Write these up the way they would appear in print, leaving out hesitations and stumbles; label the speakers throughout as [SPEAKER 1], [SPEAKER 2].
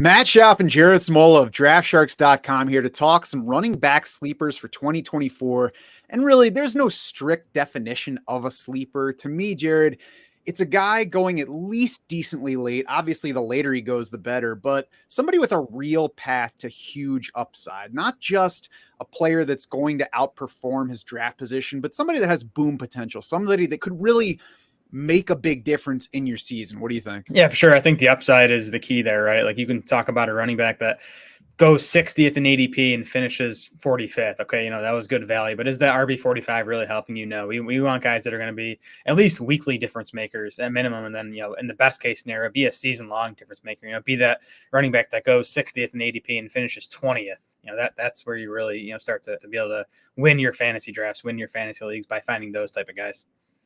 [SPEAKER 1] Matt Schauf and Jared Smola of DraftSharks.com here to talk some running back sleepers for 2024. And really, there's no strict definition of a sleeper. To me, Jared, it's a guy going at least decently late. Obviously, the later he goes, the better, but somebody with a real path to huge upside, not just a player that's going to outperform his draft position, but somebody that has boom potential, somebody that could really make a big difference in your season. What do you think?
[SPEAKER 2] Yeah, for sure. I think the upside is the key there, right? Like you can talk about a running back that goes 60th in ADP and finishes 45th. Okay, that was good value, but is that RB 45 really helping you? No, we want guys that are going to be at least weekly difference makers at minimum. And then, in the best case scenario, be a season long difference maker, be that running back that goes 60th in ADP and finishes 20th. That's where you really, start to be able to win your fantasy drafts, win your fantasy leagues by finding those type of guys.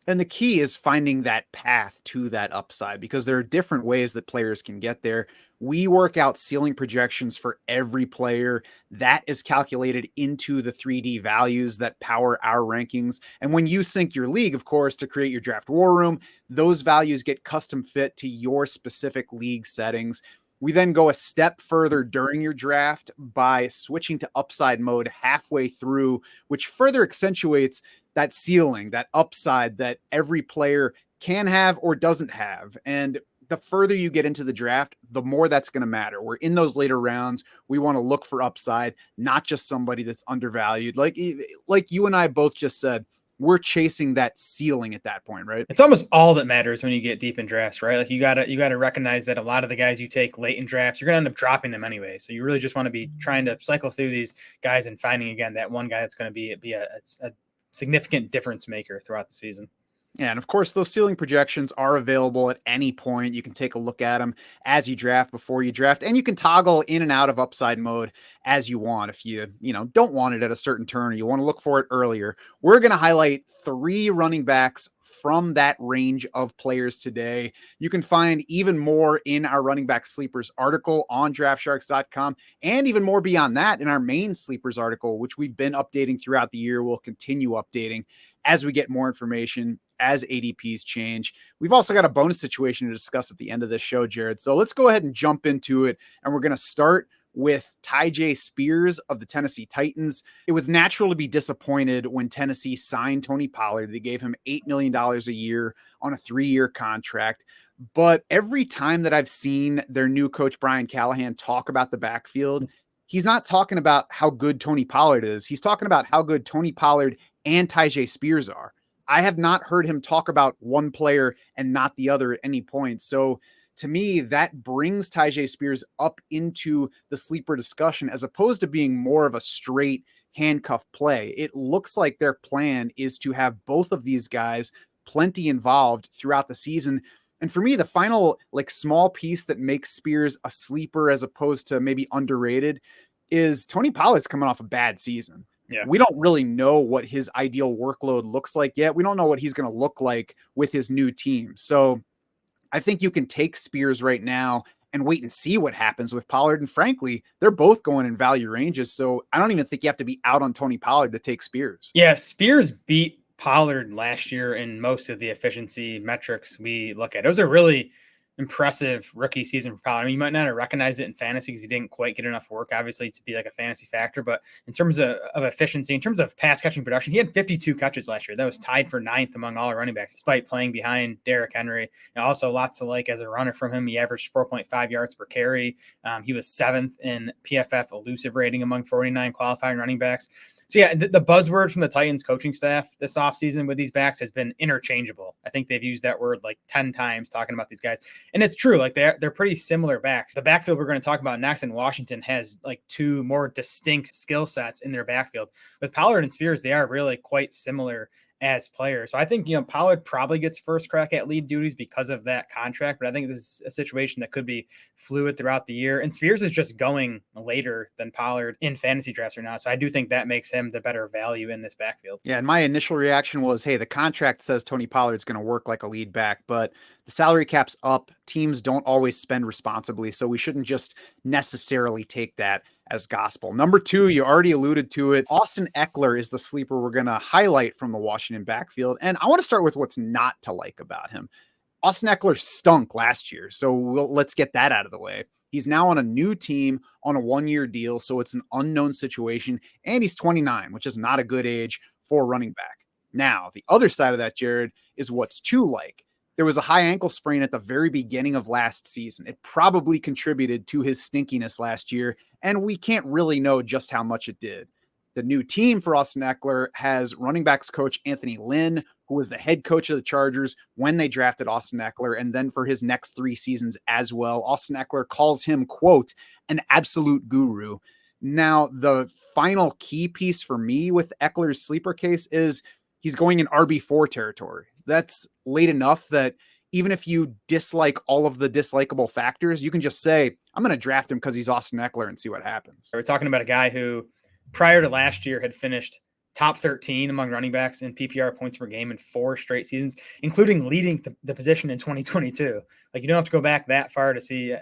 [SPEAKER 1] And the key is finding that path to that upside, because there are different ways that players can get there. We work out ceiling projections for every player. That is calculated into the 3D values that power our rankings. And when you sync your league, of course, to create your draft war room, those values get custom fit to your specific league settings. We then go a step further during your draft by switching to upside mode halfway through, which further accentuates that ceiling, that upside that every player can have or doesn't have. And the further you get into the draft, the more that's going to matter. We're in those later rounds. We want to look for upside, not just somebody that's undervalued. Like you and I both just said, we're chasing that ceiling at that point, right?
[SPEAKER 2] It's almost all that matters when you get deep in drafts, right? Like you gotta recognize that a lot of the guys you take late in drafts, you're gonna end up dropping them anyway. So you really just want to be trying to cycle through these guys and finding again that one guy that's going to be a significant difference maker throughout the season.
[SPEAKER 1] Yeah, and of course, those ceiling projections are available at any point. You can take a look at them as you draft, before you draft, and you can toggle in and out of upside mode as you want. If you don't want it at a certain turn, or you want to look for it earlier, we're going to highlight 3 running backs from that range of players today. You can find even more in our running back sleepers article on draftsharks.com, and even more beyond that in our main sleepers article, which we've been updating throughout the year. We'll continue updating as we get more information, as ADPs change. We've also got a bonus situation to discuss at the end of this show, Jared. So let's go ahead and jump into it. And we're going to start with Tyjae Spears of the Tennessee Titans. It was natural to be disappointed when Tennessee signed Tony Pollard. They gave him $8 million a year on a 3-year contract. But every time that I've seen their new coach, Brian Callahan, talk about the backfield, he's not talking about how good Tony Pollard is. He's talking about how good Tony Pollard and Tyjae Spears are. I have not heard him talk about one player and not the other at any point. So to me, that brings Tyjae Spears up into the sleeper discussion, as opposed to being more of a straight handcuff play. It looks like their plan is to have both of these guys plenty involved throughout the season. And for me, the final small piece that makes Spears a sleeper as opposed to maybe underrated is Tony Pollard's coming off a bad season.
[SPEAKER 2] Yeah.
[SPEAKER 1] We don't really know what his ideal workload looks like yet. We don't know what he's going to look like with his new team. So I think you can take Spears right now and wait and see what happens with Pollard. And frankly, they're both going in value ranges. So I don't even think you have to be out on Tony Pollard to take Spears.
[SPEAKER 2] Yeah, Spears beat Pollard last year in most of the efficiency metrics we look at. It was a really impressive rookie season for Pollard. I mean, you might not have recognized it in fantasy because he didn't quite get enough work, obviously, to be like a fantasy factor. But in terms of efficiency, in terms of pass catching production, he had 52 catches last year. That was tied for 9th among all running backs, despite playing behind Derrick Henry. And also lots to like as a runner from him. He averaged 4.5 yards per carry. He was 7th in PFF elusive rating among 49 qualifying running backs. So, yeah, the buzzword from the Titans coaching staff this offseason with these backs has been interchangeable. I think they've used that word 10 times talking about these guys. And it's true. They're pretty similar backs. The backfield we're going to talk about next in Washington has 2 more distinct skill sets in their backfield. With Pollard and Spears, they are really quite similar as players. So I think, Pollard probably gets first crack at lead duties because of that contract, but I think this is a situation that could be fluid throughout the year. And Spears is just going later than Pollard in fantasy drafts right now. So I do think that makes him the better value in this backfield.
[SPEAKER 1] Yeah. And my initial reaction was, hey, the contract says Tony Pollard's going to work like a lead back, but the salary cap's up. Teams don't always spend responsibly. So we shouldn't just necessarily take that as gospel. Number 2, you already alluded to it. Austin Ekeler is the sleeper we're going to highlight from the Washington backfield. And I want to start with what's not to like about him. Austin Ekeler stunk last year. So let's get that out of the way. He's now on a new team on a 1-year deal, so it's an unknown situation, and he's 29, which is not a good age for a running back. Now, the other side of that, Jared, is what's too like. There was a high ankle sprain at the very beginning of last season. It probably contributed to his stinkiness last year, and we can't really know just how much it did. The new team for Austin Ekeler has running backs coach Anthony Lynn, who was the head coach of the Chargers when they drafted Austin Ekeler, and then for his next 3 seasons as well. Austin Ekeler calls him, quote, an absolute guru. Now, the final key piece for me with Eckler's sleeper case is he's going in RB4 territory. That's late enough that even if you dislike all of the dislikable factors, you can just say, I'm going to draft him because he's Austin Ekeler and see what happens.
[SPEAKER 2] We're talking about a guy who prior to last year had finished top 13 among running backs in PPR points per game in 4 straight seasons, including leading the position in 2022. Like, you don't have to go back that far to see,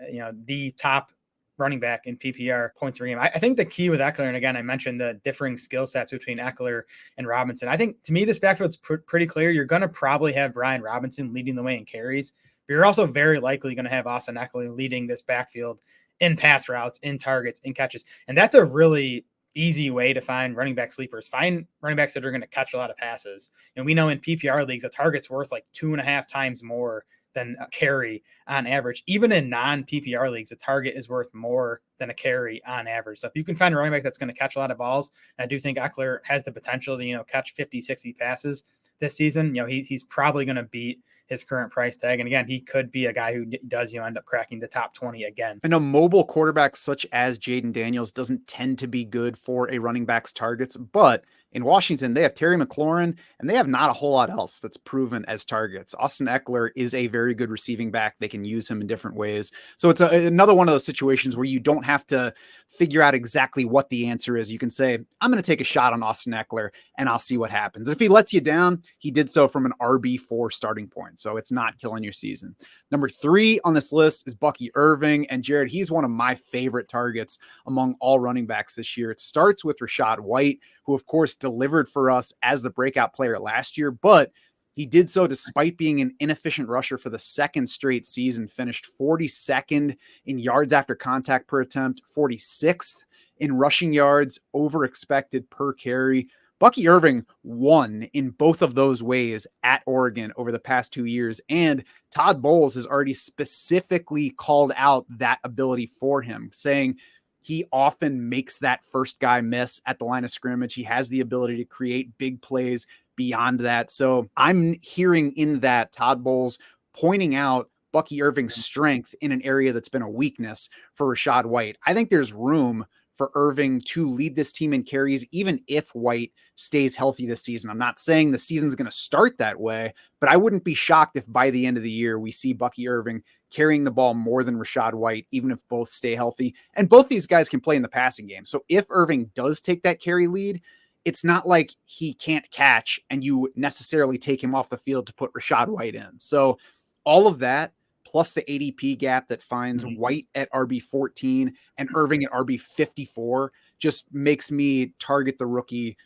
[SPEAKER 2] the top running back in PPR points per game. I think the key with Ekeler, and again, I mentioned the differing skill sets between Ekeler and Robinson. I think, to me, this backfield's pretty clear. You're going to probably have Brian Robinson leading the way in carries, but you're also very likely going to have Austin Ekeler leading this backfield in pass routes, in targets, in catches. And that's a really easy way to find running back sleepers. Find running backs that are going to catch a lot of passes. And we know in PPR leagues, a target's worth like 2.5 times more than a carry on average. Even in non-PPR leagues, a target is worth more than a carry on average. So if you can find a running back that's going to catch a lot of balls, I do think Ekeler has the potential to, catch 50, 60 passes this season. He's probably going to beat his current price tag. And again, he could be a guy who does, end up cracking the top 20 again.
[SPEAKER 1] And a mobile quarterback such as Jaden Daniels doesn't tend to be good for a running back's targets, but in Washington, they have Terry McLaurin, and they have not a whole lot else that's proven as targets. Austin Ekeler is a very good receiving back. They can use him in different ways. So it's another one of those situations where you don't have to figure out exactly what the answer is. You can say, I'm going to take a shot on Austin Ekeler, and I'll see what happens. If he lets you down, he did so from an RB4 starting point, so it's not killing your season. Number 3 on this list is Bucky Irving, and Jared, he's one of my favorite targets among all running backs this year. It starts with Rachaad White, who of course delivered for us as the breakout player last year, but he did so despite being an inefficient rusher for the 2nd straight season, finished 42nd in yards after contact per attempt, 46th in rushing yards over expected per carry. Bucky Irving won in both of those ways at Oregon over the past 2 years, and Todd Bowles has already specifically called out that ability for him, saying he often makes that first guy miss at the line of scrimmage. He has the ability to create big plays beyond that. So I'm hearing in that Todd Bowles pointing out Bucky Irving's strength in an area that's been a weakness for Rachaad White. I think there's room for Irving to lead this team in carries, even if White stays healthy this season. I'm not saying the season's going to start that way, but I wouldn't be shocked if by the end of the year we see Bucky Irving carrying the ball more than Rachaad White, even if both stay healthy. And both these guys can play in the passing game. So if Irving does take that carry lead, it's not like he can't catch and you necessarily take him off the field to put Rachaad White in. So all of that, plus the ADP gap that finds White at RB14 and Irving at RB54, just makes me target the rookie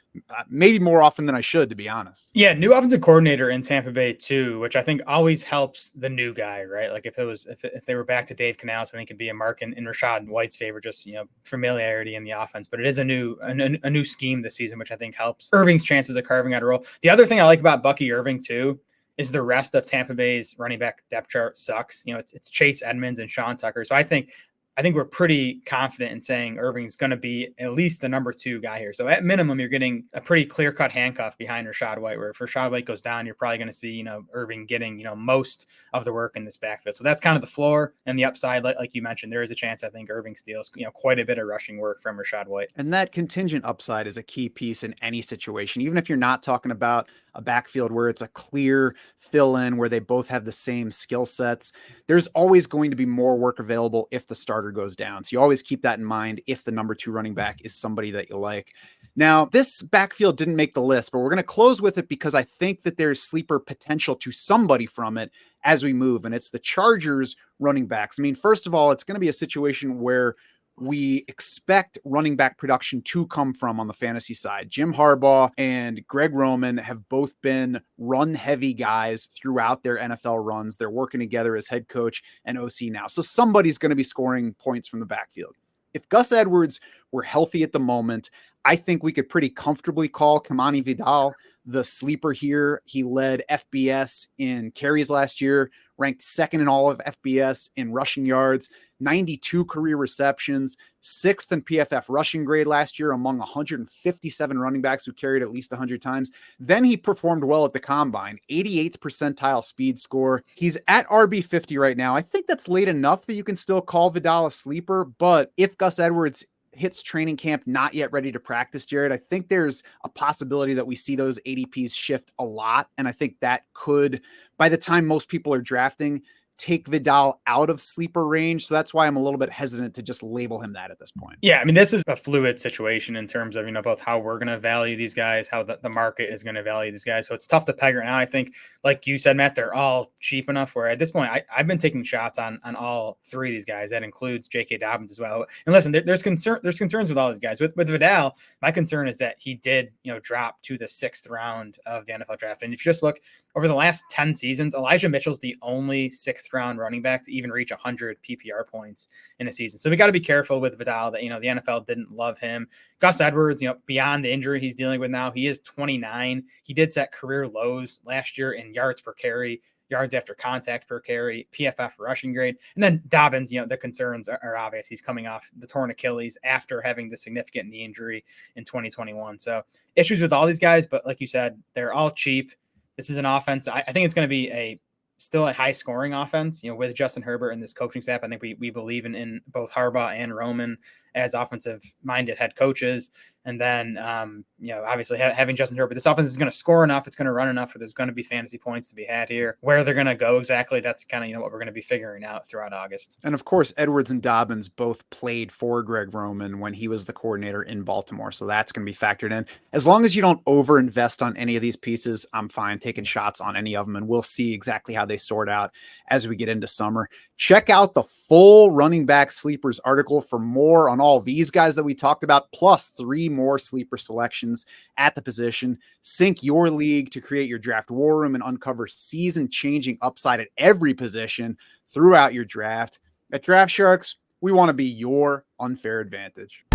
[SPEAKER 1] maybe more often than I should, to be honest.
[SPEAKER 2] Yeah, new offensive coordinator in Tampa Bay too, which I think always helps the new guy, right? Like if they were back to Dave Canales, I think it'd be a mark in Rachaad White's favor, just familiarity in the offense. But it is a new scheme this season, which I think helps Irving's chances of carving out a role. The other thing I like about Bucky Irving too is the rest of Tampa Bay's running back depth chart sucks. It's Chase Edmonds and Sean Tucker. So I think we're pretty confident in saying Irving's going to be at least the number 2 guy here. So at minimum, you're getting a pretty clear-cut handcuff behind Rachaad White, where if Rachaad White goes down, you're probably going to see, Irving getting, most of the work in this backfield. So that's kind of the floor, and the upside, like you mentioned, there is a chance I think Irving steals, quite a bit of rushing work from Rachaad White.
[SPEAKER 1] And that contingent upside is a key piece in any situation, even if you're not talking about a backfield where it's a clear fill-in where they both have the same skill sets. There's always going to be more work available if the starter goes down. So you always keep that in mind if the number 2 running back is somebody that you like. Now, this backfield didn't make the list, but we're going to close with it because I think that there's sleeper potential to somebody from it as we move, and it's the Chargers running backs. I mean, first of all, it's going to be a situation where we expect running back production to come from on the fantasy side. Jim Harbaugh and Greg Roman have both been run heavy guys throughout their NFL runs. They're working together as head coach and OC now. So somebody's going to be scoring points from the backfield. If Gus Edwards were healthy at the moment, I think we could pretty comfortably call Kamani Vidal the sleeper here. He led FBS in carries last year, ranked second in all of FBS in rushing yards, 92 career receptions, sixth in PFF rushing grade last year among 157 running backs who carried at least 100 times. Then he performed well at the combine, 88th percentile speed score. He's at RB 50 right now. I think that's late enough that you can still call Vidal a sleeper, but if Gus Edwards hits training camp not yet ready to practice, Jared, I think there's a possibility that we see those ADPs shift a lot. And I think that could, by the time most people are drafting, take Vidal out of sleeper range. So that's why I'm a little bit hesitant to just label him that at this point.
[SPEAKER 2] Yeah, I mean, this is a fluid situation in terms of, both how we're going to value these guys, how the market is going to value these guys. So it's tough to peg right now. I think, like you said, Matt, they're all cheap enough where at this point, I've been taking shots on all three of these guys. That includes J.K. Dobbins as well. And listen, there's concerns with all these guys. With Vidal, my concern is that he did, drop to the 6th round of the NFL draft. And if you just look over the last 10 seasons, Elijah Mitchell's the only 6th round running back to even reach 100 PPR points in a season. So we got to be careful with Vidal that, the NFL didn't love him. Gus Edwards, beyond the injury he's dealing with now, he is 29. He did set career lows last year in yards per carry, yards after contact per carry, PFF rushing grade. And then Dobbins, the concerns are obvious. He's coming off the torn Achilles after having the significant knee injury in 2021. So issues with all these guys, but like you said, they're all cheap. This is an offense. I think it's going to be still a high scoring offense, with Justin Herbert and this coaching staff. I think we believe in both Harbaugh and Roman as offensive minded head coaches. And then, obviously having Justin Herbert, this offense is going to score enough. It's going to run enough where there's going to be fantasy points to be had here. Where they're going to go exactly, that's kind of, what we're going to be figuring out throughout August.
[SPEAKER 1] And of course, Edwards and Dobbins both played for Greg Roman when he was the coordinator in Baltimore. So that's going to be factored in. As long as you don't overinvest on any of these pieces, I'm fine taking shots on any of them. And we'll see exactly how they sort out as we get into summer. Check out the full running back sleepers article for more on all these guys that we talked about, plus 3 more sleeper selections at the position. Sync your league to create your draft war room and uncover season-changing upside at every position throughout your draft. At Draft Sharks, we want to be your unfair advantage.